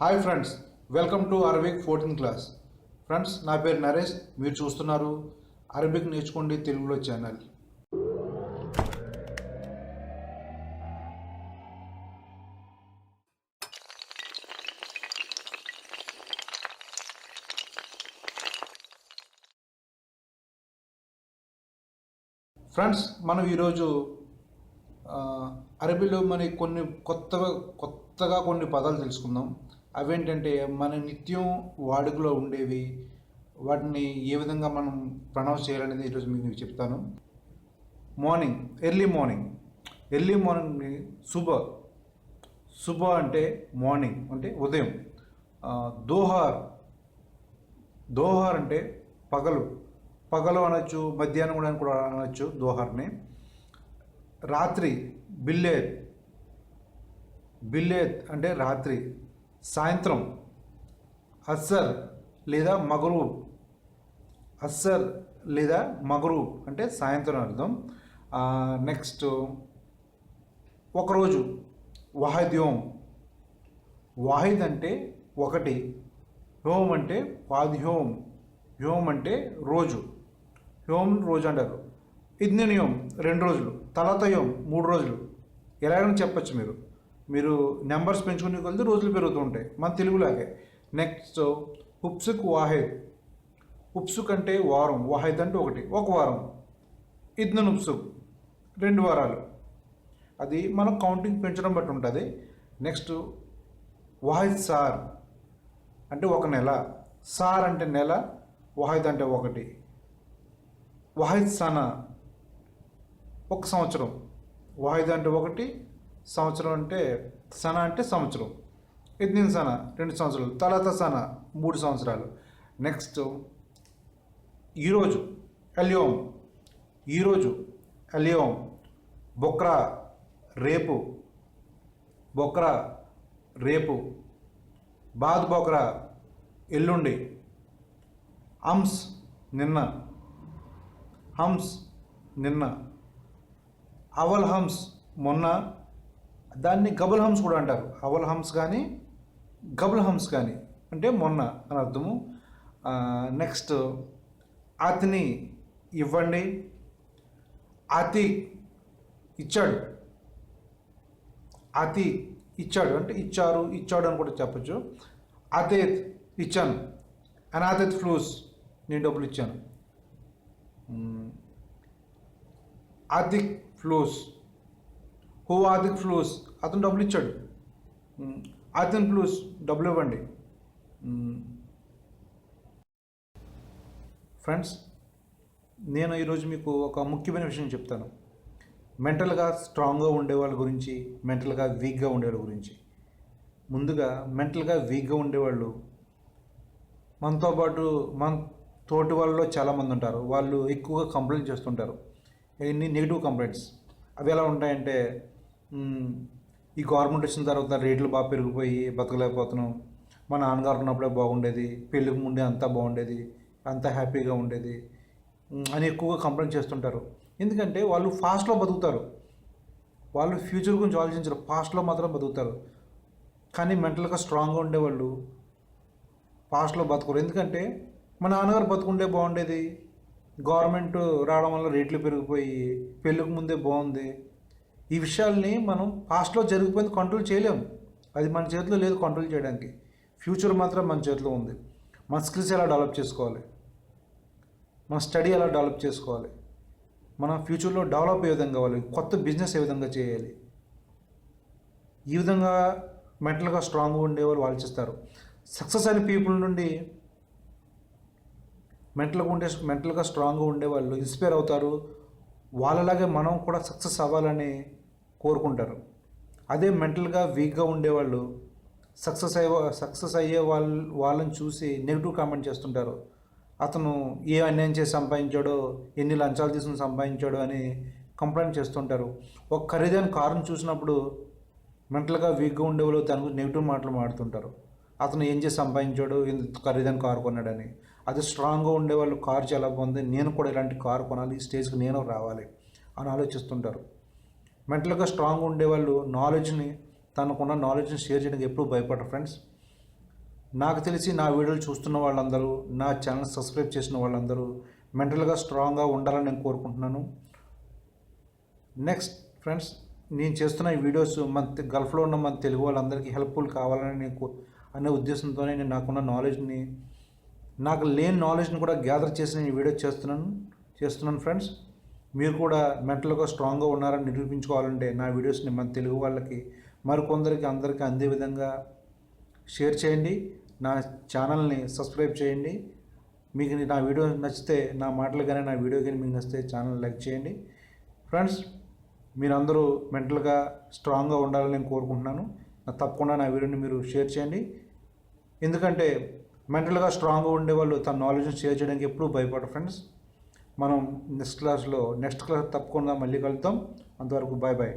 Hi friends, welcome to Arabic 14th class. Friends, నా పేరు నరేష్. మీరు చూస్తున్నారు అరబిక్ నేర్చుకోండి తెలుగులో ఛానల్. ఫ్రెండ్స్, మనం ఈరోజు అరబీలో మన కొన్ని కొత్తగా కొన్ని పదాలు తెలుసుకుందాం. అవేంటంటే మన నిత్యం వాడుకలో ఉండేవి, వాటిని ఏ విధంగా మనం ప్రొనౌన్స్ చేయాలనేది ఈరోజు మీకు చెప్తాను. మార్నింగ్, ఎర్లీ మార్నింగ్ని సుబహ్ అంటే మార్నింగ్ అంటే ఉదయం. దోహార్ అంటే పగలు అనొచ్చు, మధ్యాహ్నం కూడా అనొచ్చు దోహార్ని. రాత్రి బిల్లేత్ అంటే రాత్రి. సాయంత్రం అస్సర్ లేదా మగరూబ్ అంటే సాయంత్రం అర్థం. నెక్స్ట్ ఒకరోజు వాహిద్ అంటే ఒకటి, హ్యోమ్ అంటే హ్యోమ్ అంటే రోజు అంటారు. ఇద్నిన్ యోమ్ 2 రోజులు, తలాత యోమ్ 3 రోజులు. ఎలాగైనా చెప్పచ్చు. మీరు నెంబర్స్ పెంచుకునే కొద్ది రోజులు పెరుగుతూ ఉంటాయి, మన తెలుగులాగే. నెక్స్ట్ ఉప్సుక్ అంటే వారం, వాహిద్ అంటే ఒక వారం. ఇద్నన్ ఉప్సుక్ 2 వారాలు. అది మనం కౌంటింగ్ పెంచడం బట్టి ఉంటుంది. నెక్స్ట్ వాహిద్ సార్ అంటే 1 నెల, సార్ అంటే నెల, వాహిద్ అంటే 1. వాహిద్ సనా 1 సంవత్సరం, వాహిద్ అంటే 1, సంవత్సరం అంటే సనా అంటే సంవత్సరం. ఇద్నిన్ సనా 2 సంవత్సరాలు, తలాత సనా 3 సంవత్సరాలు. నెక్స్ట్ ఈరోజు అల్యోమ్. బొక్రా రేపు. బాద్ బొక్రా ఎల్లుండి. హమ్స్ నిన్న. అవల్ హమ్స్ మొన్న. దాన్ని గబుల్ హమ్స్ కూడా అంటారు. అవల్ హమ్స్ కానీ గబుల్ హమ్స్ కానీ అంటే మొన్న అని అర్థము. నెక్స్ట్ అతిని ఇవ్వండి. అతీక్ ఇచ్చాడు అంటే ఇచ్చాడు అని కూడా చెప్పచ్చు. అతేత్ ఇచ్చాను. అనాథత్ ఫ్లూస్ నేను డబ్బులు ఇచ్చాను. ఆదిక్ ఫ్లూస్ అతను డబ్బులు ఇచ్చాడు. అతను ఫ్లూస్ డబ్బులు ఇవ్వండి. ఫ్రెండ్స్, నేను ఈరోజు మీకు ఒక ముఖ్యమైన విషయం చెప్తాను. మెంటల్గా స్ట్రాంగ్గా ఉండే వాళ్ళ గురించి, మెంటల్గా వీక్గా ఉండేవాళ్ళ గురించి. ముందుగా మెంటల్గా వీక్గా ఉండేవాళ్ళు మనతో పాటు మన తోటి వాళ్ళలో చాలామంది ఉంటారు. వాళ్ళు ఎక్కువగా కంప్లైంట్ చేస్తుంటారు, ఎన్ని నెగిటివ్ కంప్లైంట్స్. అవి ఎలా ఉంటాయంటే, ఈ గవర్నమెంట్ వచ్చిన తర్వాత రేట్లు బాగా పెరిగిపోయి బతకలేకపోతున్నాం, మా నాన్నగారు ఉన్నప్పుడే బాగుండేది, పెళ్ళికి ముందే అంతా బాగుండేది, అంతా హ్యాపీగా ఉండేది అని ఎక్కువగా కంప్లైంట్ చేస్తుంటారు. ఎందుకంటే వాళ్ళు ఫాస్ట్లో బతుకుతారు, వాళ్ళు ఫ్యూచర్ గురించి ఆలోచించరు, పాస్ట్లో మాత్రం బతుకుతారు. కానీ మెంటల్గా స్ట్రాంగ్గా ఉండేవాళ్ళు పాస్ట్లో బతకరు. ఎందుకంటే మా నాన్నగారు బతుకుండే బాగుండేది, గవర్నమెంట్ రావడం వల్ల రేట్లు పెరిగిపోయి పెళ్ళికి ముందే బాగుంది. ఈ విషయాల్ని మనం పాస్ట్లో జరిగిపోయింది కంట్రోల్ చేయలేము. అది మన చేతిలో లేదు కంట్రోల్ చేయడానికి. ఫ్యూచర్ మాత్రం మన చేతిలో ఉంది. మన స్కిల్స్ ఎలా డెవలప్ చేసుకోవాలి, మన స్టడీ ఎలా డెవలప్ చేసుకోవాలి, మన ఫ్యూచర్లో డెవలప్ ఏ విధంగా కావాలి, కొత్త బిజినెస్ ఏ విధంగా చేయాలి, ఈ విధంగా మెంటల్గా స్ట్రాంగ్గా ఉండేవాళ్ళు ఆలోచిస్తారు. సక్సెస్ అయిన పీపుల్ నుండి మెంటల్గా స్ట్రాంగ్గా ఉండేవాళ్ళు ఇన్స్పైర్ అవుతారు. వాళ్ళలాగే మనం కూడా సక్సెస్ అవ్వాలని కోరుకుంటారు. అదే మెంటల్గా వీక్గా ఉండేవాళ్ళు సక్సెస్ అయ్యే వాళ్ళని చూసి నెగిటివ్ కామెంట్ చేస్తుంటారు. అతను ఏ అన్యాయం చేసి సంపాదించాడో, ఎన్ని లంచాలు తీసుకుని సంపాదించాడో అని కంప్లైంట్ చేస్తుంటారు. ఒక ఖరీదైన కారును చూసినప్పుడు మెంటల్గా వీక్గా ఉండేవాళ్ళు దాని గురించి నెగిటివ్ మాటలు మాడుతుంటారు. అతను ఏం చేసి సంపాదించాడు, ఎంత ఖరీదైన కారు కొన్నాడని. అది స్ట్రాంగ్గా ఉండేవాళ్ళు కారు చాలా బాగుంది, నేను కూడా ఇలాంటి కారు కొనాలి, ఈ స్టేజ్కి నేను రావాలి అని ఆలోచిస్తుంటారు. మెంటల్గా స్ట్రాంగ్ ఉండేవాళ్ళు తనకున్న నాలెడ్జ్ని షేర్ చేయడానికి ఎప్పుడూ భయపడరు ఫ్రెండ్స్. నాకు తెలిసి నా వీడియోలు చూస్తున్న వాళ్ళందరూ, నా ఛానల్ సబ్స్క్రైబ్ చేసిన వాళ్ళందరూ మెంటల్గా స్ట్రాంగ్గా ఉండాలని నేను కోరుకుంటున్నాను. నెక్స్ట్ ఫ్రెండ్స్, నేను చేస్తున్న ఈ వీడియోస్ మన గల్ఫ్లో ఉన్న మన తెలుగు వాళ్ళందరికీ హెల్ప్ఫుల్ కావాలని అనే ఉద్దేశంతోనే నేను నాకున్న నాలెడ్జ్ని, నాకు లేని నాలెడ్జ్ని కూడా గ్యాదర్ చేసి నేను ఈ వీడియో చేస్తున్నాను ఫ్రెండ్స్. మీరు కూడా మెంటల్గా స్ట్రాంగ్గా ఉన్నారని నిరూపించుకోవాలంటే నా వీడియోస్ని మన తెలుగు వాళ్ళకి మరికొందరికి అందరికీ అందే విధంగా షేర్ చేయండి. నా ఛానల్ని సబ్స్క్రైబ్ చేయండి. మీకు నా వీడియో నచ్చితే, నా మాటలు కానీ నా వీడియో కానీ మీకు నచ్చితే ఛానల్ లైక్ చేయండి. ఫ్రెండ్స్, మీరందరూ మెంటల్గా స్ట్రాంగ్గా ఉండాలని నేను కోరుకుంటున్నాను. తప్పకుండా నా వీడియోని మీరు షేర్ చేయండి. ఎందుకంటే మెంటల్గా స్ట్రాంగ్గా ఉండేవాళ్ళు తన నాలెడ్జ్ని షేర్ చేయడానికి ఎప్పుడూ భయపడరు ఫ్రెండ్స్. మనం నెక్స్ట్ క్లాస్ తప్పకుండా మళ్ళీ కలుద్దాం. అంతవరకు బాయ్ బాయ్.